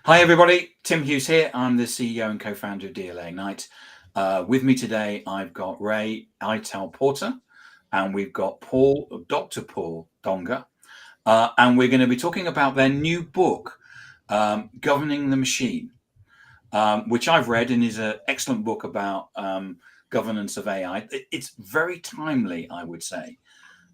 Hi everybody, Tim Hughes here. I'm the CEO and co-founder of DLA Ignite. With me today, I've got Ray Eitel-Porter and we've got Dr. Paul Donga. And we're going to be talking about their new book, Governing the Machine, which I've read and is an excellent book about governance of AI. It's very timely, I would say,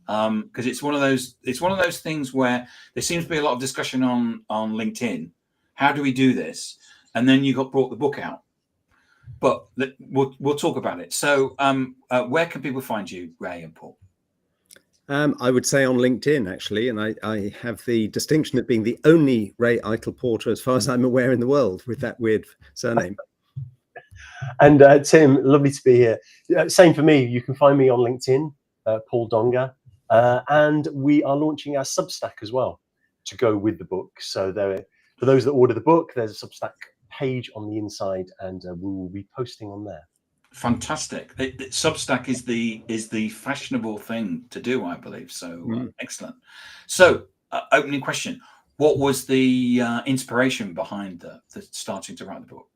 because it's one of those things where there seems to be a lot of discussion on LinkedIn. How do we do this? And then you brought the book out, but we'll talk about it. So where can people find you, Ray and Paul? I would say on LinkedIn, actually, and I have the distinction of being the only Ray Eitel-Porter, as far as I'm aware, in the world with that weird surname. And Tim, lovely to be here. Same for me. You can find me on LinkedIn, Paul Donga, and we are launching our Substack as well to go with the book. So for those that order the book, there's a Substack page on the inside, and we will be posting on there. Fantastic. Substack is the fashionable thing to do, I believe. So excellent. So opening question: what was the inspiration behind the starting to write the book?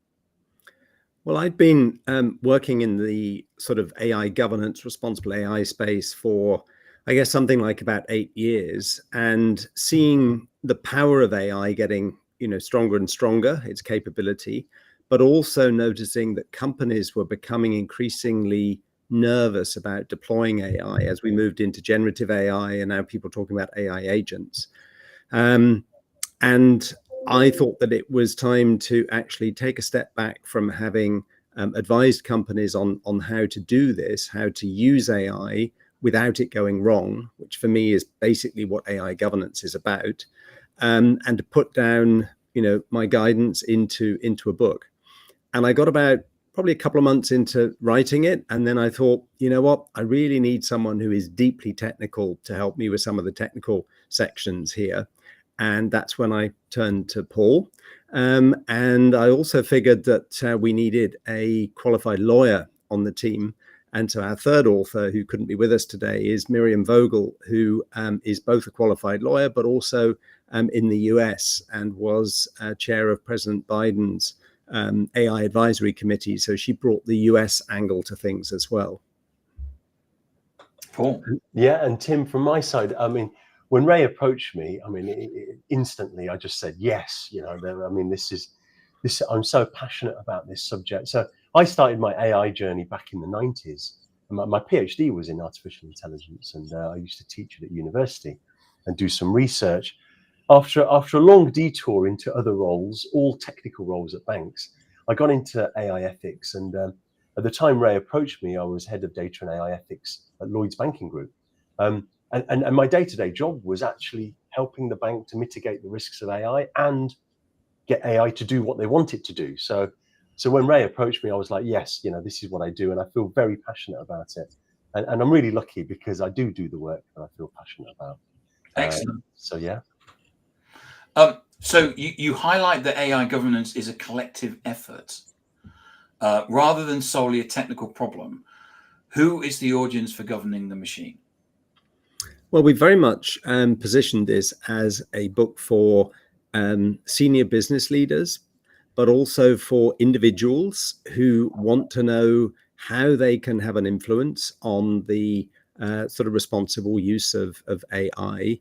Well, I'd been working in the sort of AI governance, responsible AI space for, I guess, something like about 8 years, and seeing the power of AI getting stronger and stronger, its capability, but also noticing that companies were becoming increasingly nervous about deploying AI as we moved into generative AI, and now people talking about AI agents. And I thought that it was time to actually take a step back from having advised companies on how to do this, how to use AI without it going wrong, which for me is basically what AI governance is about, and to put down my guidance into a book. And I got about probably a couple of months into writing it, and then I thought, you know what, I really need someone who is deeply technical to help me with some of the technical sections here. And that's when I turned to Paul. And I also figured that we needed a qualified lawyer on the team. And so our third author, who couldn't be with us today, is Miriam Vogel, who is both a qualified lawyer, but also in the US, and was chair of President Biden's AI advisory committee. So she brought the US angle to things as well. Paul. Yeah, and Tim, from my side, I mean, when Ray approached me, I mean, instantly I just said yes. I'm so passionate about this subject. So I started my AI journey back in the 90s. My PhD was in artificial intelligence, and I used to teach it at university and do some research. After a long detour into other roles, all technical roles at banks, I got into AI ethics. And at the time Ray approached me, I was head of data and AI ethics at Lloyds Banking Group. And my day-to-day job was actually helping the bank to mitigate the risks of AI and get AI to do what they want it to do. So when Ray approached me, I was like, yes, this is what I do, and I feel very passionate about it. And I'm really lucky because I do the work that I feel passionate about. Excellent. So yeah. So you highlight that AI governance is a collective effort rather than solely a technical problem. Who is the audience for Governing the Machine? Well, we very much positioned this as a book for senior business leaders, but also for individuals who want to know how they can have an influence on the sort of responsible use of AI.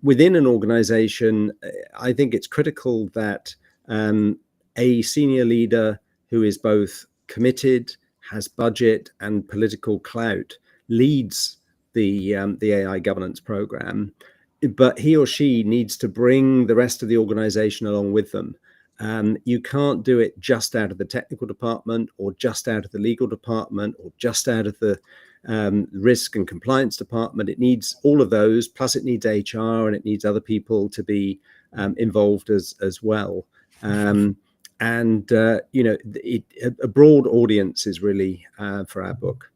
Within an organization, I think it's critical that a senior leader who is both committed, has budget and political clout leads the AI governance program, but he or she needs to bring the rest of the organization along with them. You can't do it just out of the technical department, or just out of the legal department, or just out of the risk and compliance department. It needs all of those, plus it needs HR, and it needs other people to be involved as well. A broad audience is really for our book.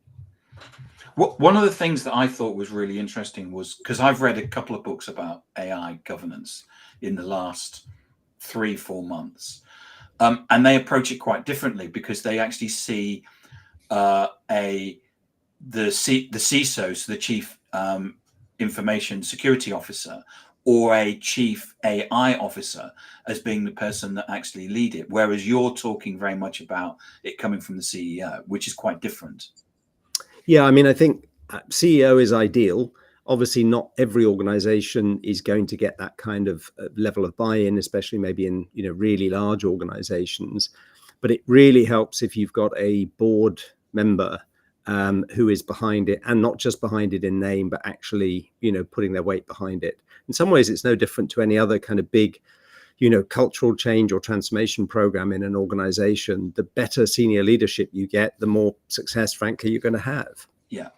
One of the things that I thought was really interesting was, because I've read a couple of books about AI governance in the last 3-4 months, and they approach it quite differently, because they actually see the CISO, so the Chief Information Security Officer, or a chief AI officer as being the person that actually lead it, whereas you're talking very much about it coming from the CEO, which is quite different. Yeah, I mean, I think CEO is ideal. Obviously, not every organization is going to get that kind of level of buy-in, especially maybe in really large organizations. But it really helps if you've got a board member who is behind it, and not just behind it in name, but actually putting their weight behind it. In some ways, it's no different to any other kind of big cultural change or transformation program in an organization. The better senior leadership you get, the more success, frankly, you're going to have. Yeah.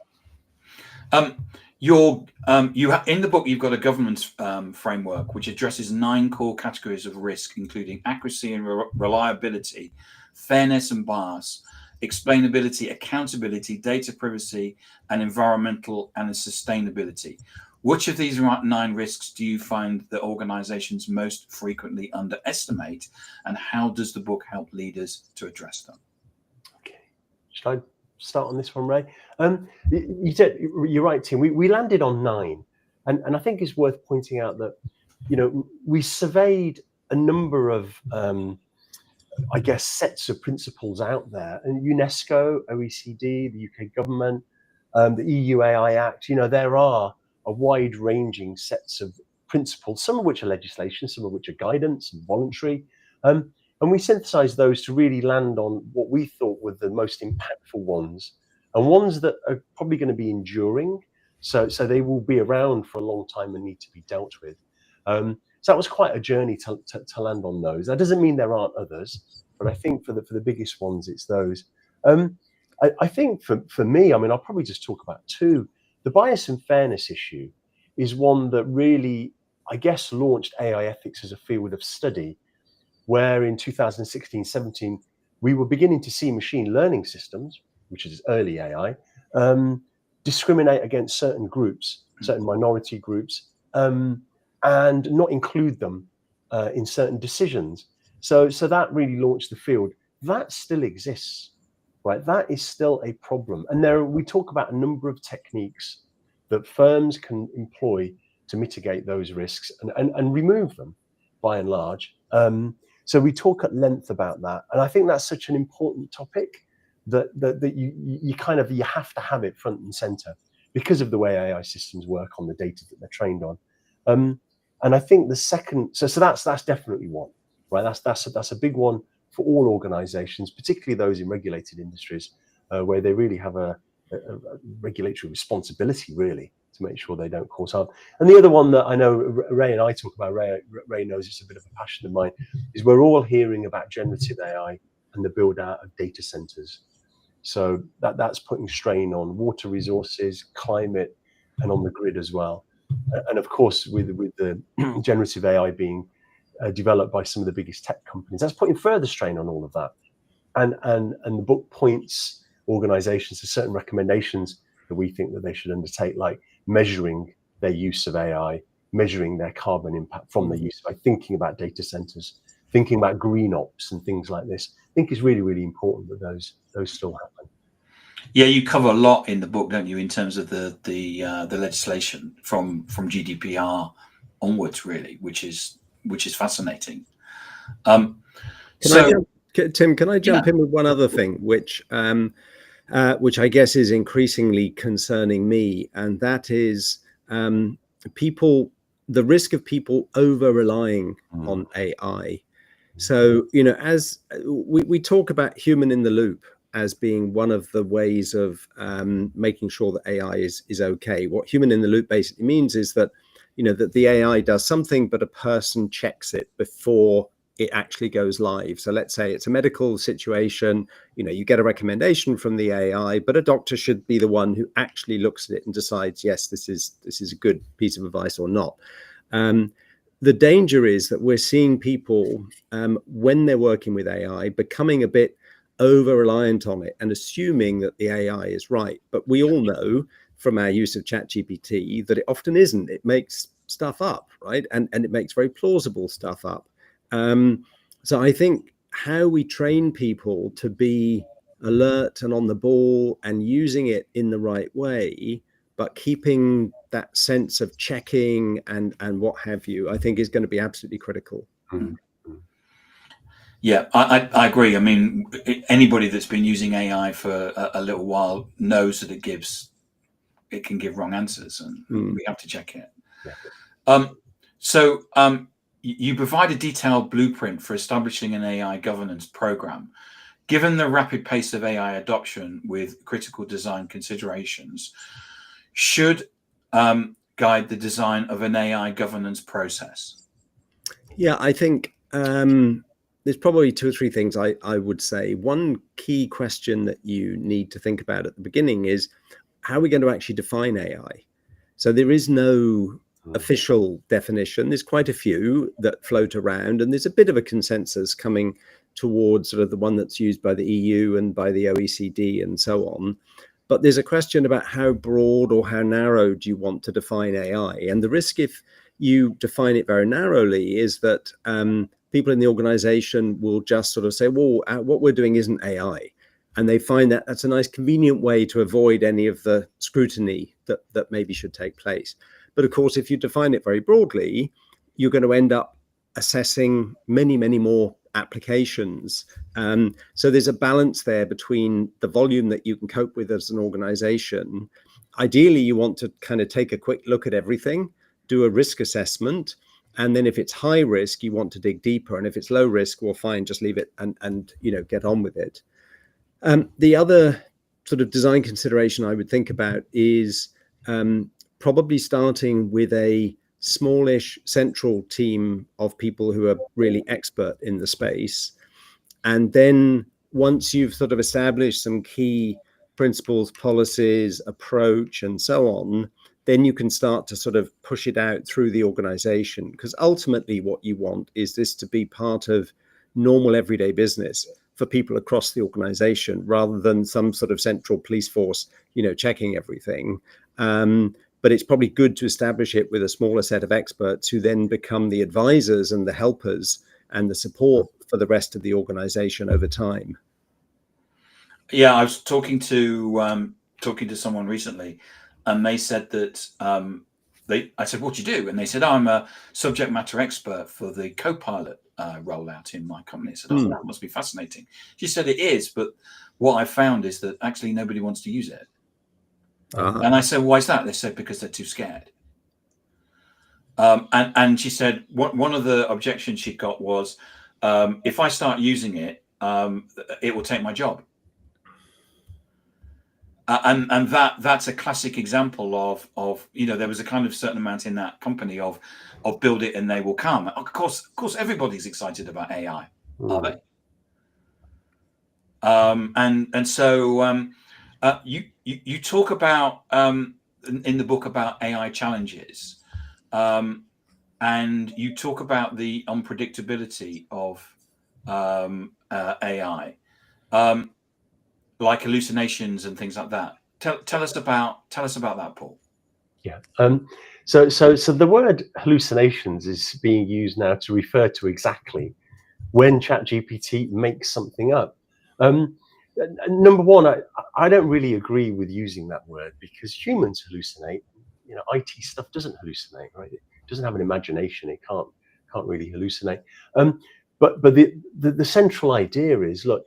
In the book, you've got a governance framework which addresses 9 core categories of risk, including accuracy and reliability, fairness and bias, explainability, accountability, data privacy, and environmental and sustainability. Which of these 9 risks do you find that organizations most frequently underestimate, and how does the book help leaders to address them? Okay, should I start on this one, Ray? You said, you're right, Tim. We landed on 9, and I think it's worth pointing out that we surveyed a number of I guess sets of principles out there, and UNESCO, OECD, the UK government, the EU AI Act. There are a wide-ranging sets of principles, some of which are legislation, some of which are guidance and voluntary. And we synthesized those to really land on what we thought were the most impactful ones, and ones that are probably going to be enduring. So they will be around for a long time and need to be dealt with. So that was quite a journey to land on those. That doesn't mean there aren't others, but I think for the biggest ones, it's those. I think for me, I mean, I'll probably just talk about 2. The bias and fairness issue is one that really, I guess, launched AI ethics as a field of study, where in 2016-17, we were beginning to see machine learning systems, which is early AI, discriminate against certain groups, certain minority groups, and not include them in certain decisions. So that really launched the field. That still exists. Right, that is still a problem. And we talk about a number of techniques that firms can employ to mitigate those risks and remove them, by and large. So we talk at length about that. And I think that's such an important topic that you have to have it front and center because of the way AI systems work on the data that they're trained on. And I think the second, so that's definitely one, right? That's a big one for all organizations, particularly those in regulated industries, where they really have a regulatory responsibility, really, to make sure they don't cause harm. And the other one that I know Ray and I talk about, Ray knows it's a bit of a passion of mine, is we're all hearing about generative AI and the build out of data centers. So that's putting strain on water resources, climate, and on the grid as well. And of course, with the generative AI being developed by some of the biggest tech companies, that's putting further strain on all of that. And the book points organizations to certain recommendations that we think that they should undertake, like measuring their use of AI, measuring their carbon impact from their use by thinking about data centers, thinking about green ops and things like this. I think it's really, really important that those still happen. Yeah, you cover a lot in the book, don't you, in terms of the legislation from GDPR onwards, really, which is fascinating. Tim, can I jump in with one other thing, which I guess is increasingly concerning me, and that is the risk of people over relying on AI. So, as we talk about human in the loop as being one of the ways of making sure that AI is okay. What human in the loop basically means is that, that the AI does something, but a person checks it before it actually goes live. So let's say it's a medical situation, you get a recommendation from the AI, but a doctor should be the one who actually looks at it and decides, yes, this is a good piece of advice or not. The danger is that we're seeing people, when they're working with AI, becoming a bit over-reliant on it and assuming that the AI is right. But we all know from our use of ChatGPT that it often isn't. It makes stuff up, right? And it makes very plausible stuff up. So I think how we train people to be alert and on the ball and using it in the right way, but keeping that sense of checking and what have you, I think is going to be absolutely critical. Mm. Yeah, I agree. I mean, anybody that's been using AI for a little while knows that it can give wrong answers, and we have to check it. Yeah. So you provide a detailed blueprint for establishing an AI governance program. Given the rapid pace of AI adoption with critical design considerations, should guide the design of an AI governance process. Yeah, I think there's probably 2 or 3 things I would say. One key question that you need to think about at the beginning is, how are we going to actually define AI? So there is no official definition. There's quite a few that float around, and there's a bit of a consensus coming towards sort of the one that's used by the EU and by the OECD and so on. But there's a question about how broad or how narrow do you want to define AI? And the risk, if you define it very narrowly, is that people in the organization will just sort of say, well, what we're doing isn't AI. And they find that that's a nice convenient way to avoid any of the scrutiny that maybe should take place. But of course, if you define it very broadly, you're going to end up assessing many, many more applications. So there's a balance there between the volume that you can cope with as an organization. Ideally, you want to kind of take a quick look at everything, do a risk assessment, and then if it's high risk, you want to dig deeper. And if it's low risk, well, fine, just leave it and get on with it. The other sort of design consideration I would think about is probably starting with a smallish central team of people who are really expert in the space. And then once you've sort of established some key principles, policies, approach, and so on, then you can start to sort of push it out through the organization. Because ultimately what you want is this to be part of normal everyday business for people across the organization, rather than some sort of central police force, checking everything. But it's probably good to establish it with a smaller set of experts who then become the advisors and the helpers and the support for the rest of the organization over time. Yeah, I was talking to someone recently, and they said that I said, "What do you do?" And they said, "I'm a subject matter expert for the Copilot rollout in my company." I said, "Oh, that must be fascinating." She said, "It is, but what I found is that actually nobody wants to use it." And I said, "Why is that?" They said, "Because they're too scared." And she said one of the objections she got was, if I start using it, it will take my job. And that's a classic example of there was a kind of certain amount in that company of build it and they will come. Of course, everybody's excited about AI, are they? And so you talk about in the book about AI challenges, and you talk about the unpredictability of AI. Like hallucinations and things like that. Tell us about that, Paul. Yeah. So the word hallucinations is being used now to refer to exactly when ChatGPT makes something up. Number one, I don't really agree with using that word, because humans hallucinate. IT stuff doesn't hallucinate, right? It doesn't have an imagination. It can't really hallucinate. But the central idea is, look,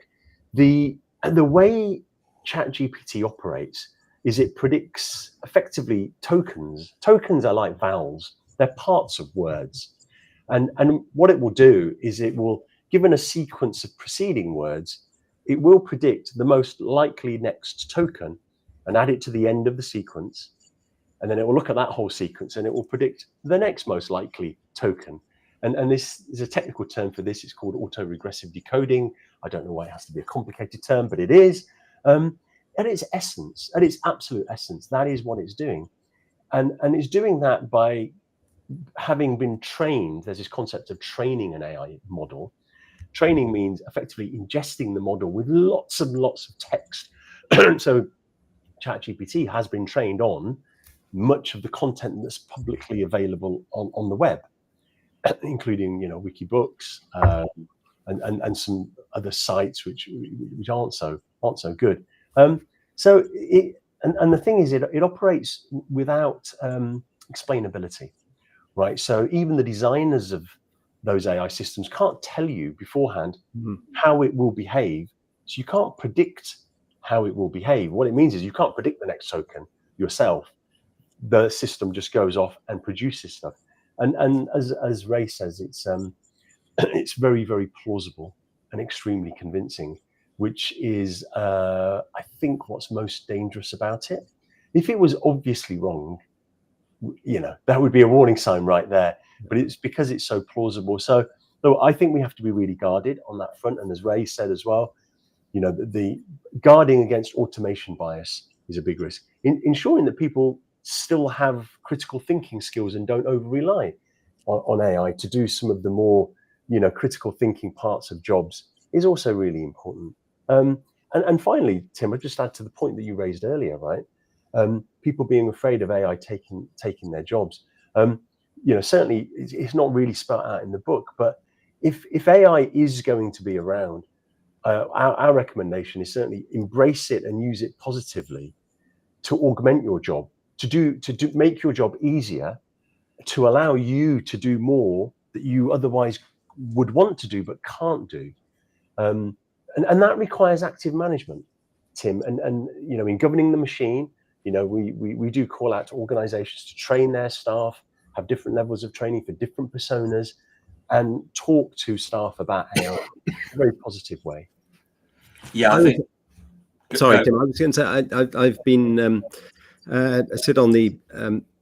the way ChatGPT operates is it predicts effectively tokens. Tokens are like vowels. They're parts of words. And what it will do is it will, given a sequence of preceding words, it will predict the most likely next token and add it to the end of the sequence. And then it will look at that whole sequence and it will predict the next most likely token. And this is a technical term for this. It's called autoregressive decoding. I don't know why it has to be a complicated term, but it is. At its essence, at its absolute essence, that is what it's doing. And it's doing that by having been trained. There's this concept of training an AI model. Training means effectively ingesting the model with lots and lots of text. So ChatGPT has been trained on much of the content that's publicly available on the web, including Wikibooks and some other sites which aren't so good. So And the thing is, it operates without explainability, right? So even the designers of those AI systems can't tell you beforehand how it will behave. So you can't predict how it will behave. What it means is you can't predict the next token yourself. The system just goes off and produces stuff. And as Ray says, it's very, very plausible and extremely convincing, which is, I think, what's most dangerous about it. If it was obviously wrong, that would be a warning sign right there. But it's because it's so plausible. So I think we have to be really guarded on that front. And as Ray said as well, the guarding against automation bias is a big risk. Ensuring that people still have critical thinking skills and don't over rely on AI to do some of the more critical thinking parts of jobs is also really important. And finally, Tim, I'll just add to the point that you raised earlier, right? People being afraid of AI taking their jobs. Certainly it's not really spelled out in the book, but if AI is going to be around, our recommendation is certainly embrace it and use it positively to augment your job, to make your job easier, to allow you to do more that you otherwise would want to do but can't do. And that requires active management, Tim. And in governing the machine, we do call out to organizations to train their staff, have different levels of training for different personas, and talk to staff about AI in a very positive way. Yeah, I think. Sorry, Tim. I was going to say I've been I sit on the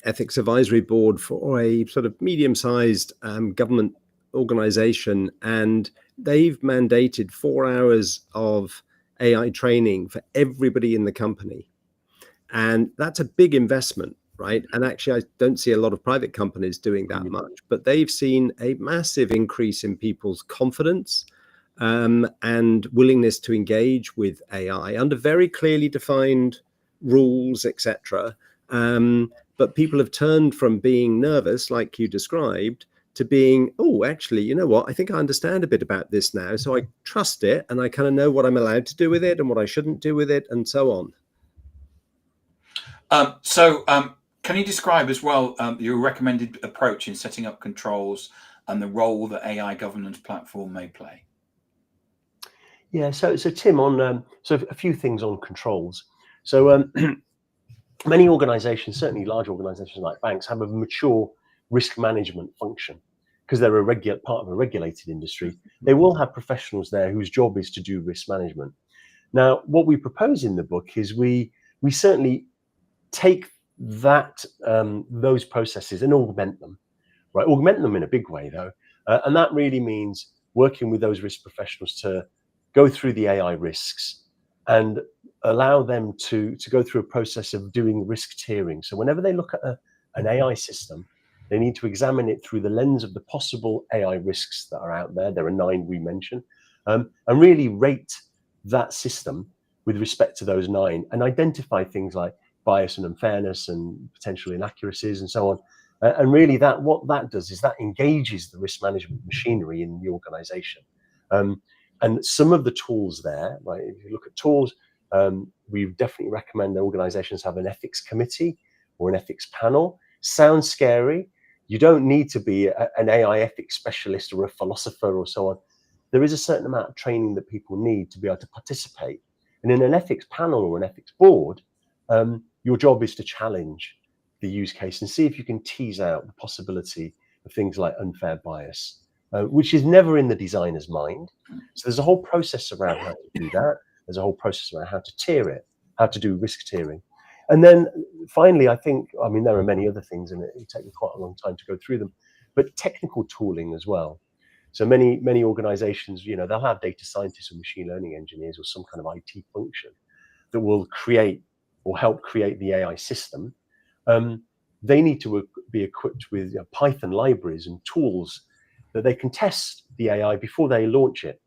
ethics advisory board for a sort of medium-sized government organization, and they've mandated 4 hours of AI training for everybody in the company. And that's a big investment, right? And actually, I don't see a lot of private companies doing that much, but they've seen a massive increase in people's confidence and willingness to engage with AI under very clearly defined rules, etc. But people have turned from being nervous, like you described, to being, oh, actually, you know what? I think I understand a bit about this now. So I trust it and I kind of know what I'm allowed to do with it and what I shouldn't do with it and so on. Can you describe as well your recommended approach in setting up controls and the role that AI governance platform may play? Yeah, so Tim, on so a few things on controls. So many organizations, certainly large organizations like banks, have a mature risk management function because they're a part of a regulated industry. They will have professionals there whose job is to do risk management. Now, what we propose in the book is we certainly take that those processes and augment them, right? Augment them in a big way, though, and that really means working with those risk professionals to go through the AI risks and allow them to go through a process of doing risk tiering. So whenever they look at an AI system, they need to examine it through the lens of the possible AI risks that are out there. There are 9 we mentioned, and really rate that system with respect to those 9 and identify things like bias and unfairness and potential inaccuracies and so on. And really what that does is that engages the risk management machinery in the organization. And some of the tools there, right, if you look at tools, we definitely recommend that organizations have an ethics committee or an ethics panel. Sounds scary. You don't need to be an AI ethics specialist or a philosopher or so on. There is a certain amount of training that people need to be able to participate. And in an ethics panel or an ethics board, your job is to challenge the use case and see if you can tease out the possibility of things like unfair bias, which is never in the designer's mind. So there's a whole process around how to do that. There's a whole process around how to tier it, how to do risk tiering. And then finally, I mean, there are many other things, and it will take me quite a long time to go through them, but technical tooling as well. So many organizations, they'll have data scientists or machine learning engineers or some kind of IT function that will create or help create the AI system. They need to be equipped with Python libraries and tools that they can test the AI before they launch it.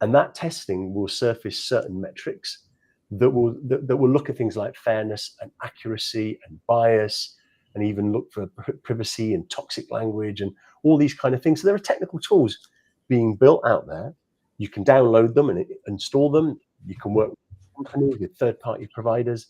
And that testing will surface certain metrics that will look at things like fairness and accuracy and bias, and even look for privacy and toxic language and all these kind of things. So there are technical tools being built out there. You can download them and install them. You can work with companies, with third-party providers,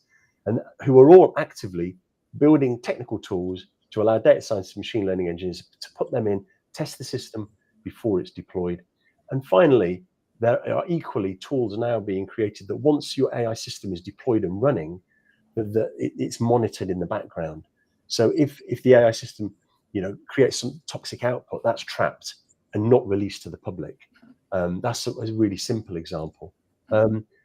and who are all actively building technical tools to allow data scientists and machine learning engineers to put them in, test the system before it's deployed. And finally, there are equally tools now being created that once your AI system is deployed and running, it's monitored in the background. So if the AI system, creates some toxic output, that's trapped and not released to the public. That's a really simple example.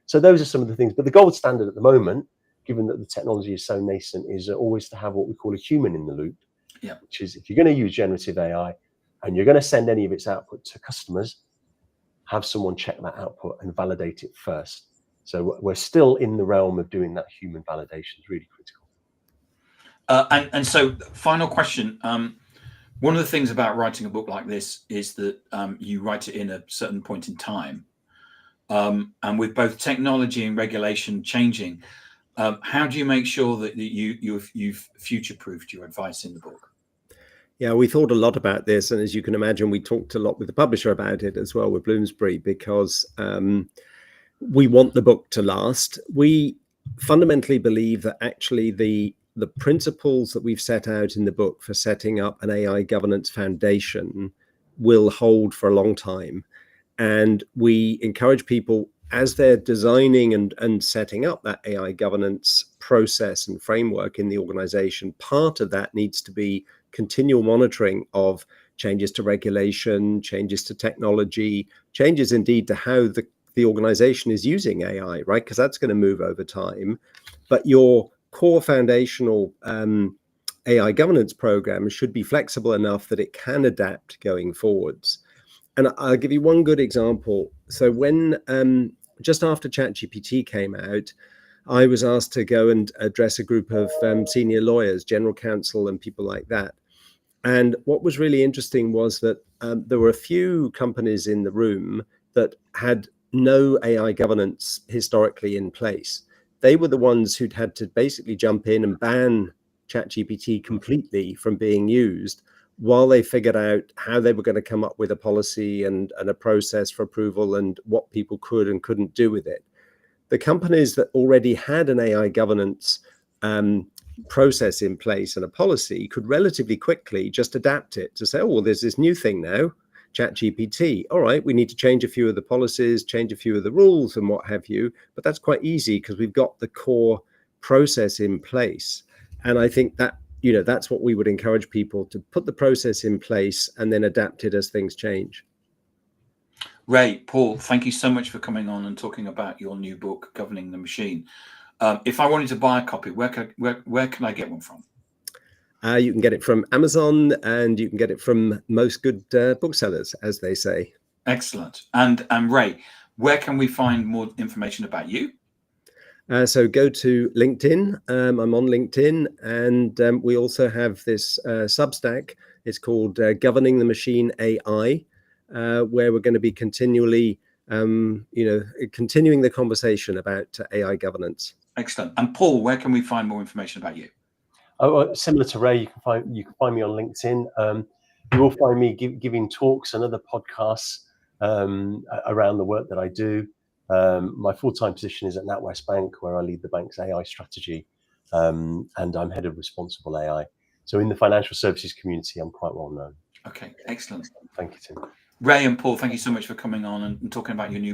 So those are some of the things. But the gold standard at the moment, given that the technology is so nascent, is always to have what we call a human in the loop. Yeah. Which is, if you're going to use generative AI and you're going to send any of its output to customers, have someone check that output and validate it first. So we're still in the realm of doing that human validation. Is really critical. And so, final question. One of the things about writing a book like this is that you write it in a certain point in time. And with both technology and regulation changing, how do you make sure that you've future-proofed your advice in the book? Yeah, we thought a lot about this. And as you can imagine, we talked a lot with the publisher about it as well, with Bloomsbury, because we want the book to last. We fundamentally believe that actually the principles that we've set out in the book for setting up an AI governance foundation will hold for a long time. And we encourage people, as they're designing and setting up that AI governance process and framework in the organization, part of that needs to be continual monitoring of changes to regulation, changes to technology, changes indeed to how the organization is using AI, right? Because that's going to move over time. But your core foundational AI governance program should be flexible enough that it can adapt going forwards. And I'll give you one good example. So when just after ChatGPT came out, I was asked to go and address a group of senior lawyers, general counsel, and people like that. And what was really interesting was that there were a few companies in the room that had no AI governance historically in place. They were the ones who'd had to basically jump in and ban ChatGPT completely from being used while they figured out how they were going to come up with a policy and a process for approval and what people could and couldn't do with it. The companies that already had an AI governance process in place and a policy could relatively quickly just adapt it to say, oh, well, there's this new thing now, ChatGPT. All right, we need to change a few of the policies, change a few of the rules and what have you. But that's quite easy because we've got the core process in place. And I think that, that's what we would encourage people to put the process in place and then adapt it as things change. Ray, Paul, thank you so much for coming on and talking about your new book, Governing the Machine. If I wanted to buy a copy, where can I get one from? You can get it from Amazon, and you can get it from most good booksellers, as they say. Excellent. And Ray, where can we find more information about you? So go to LinkedIn. I'm on LinkedIn, and we also have this Substack. It's called Governing the Machine AI, where we're going to be continually, continuing the conversation about AI governance. Excellent. And Paul, where can we find more information about you? Oh, similar to Ray, you can find me on LinkedIn. You will find me giving talks and other podcasts around the work that I do. My full-time position is at NatWest Bank, where I lead the bank's AI strategy, and I'm head of responsible AI. So in the financial services community, I'm quite well known. Okay, excellent. Thank you, Tim. Ray and Paul, thank you so much for coming on and talking about your new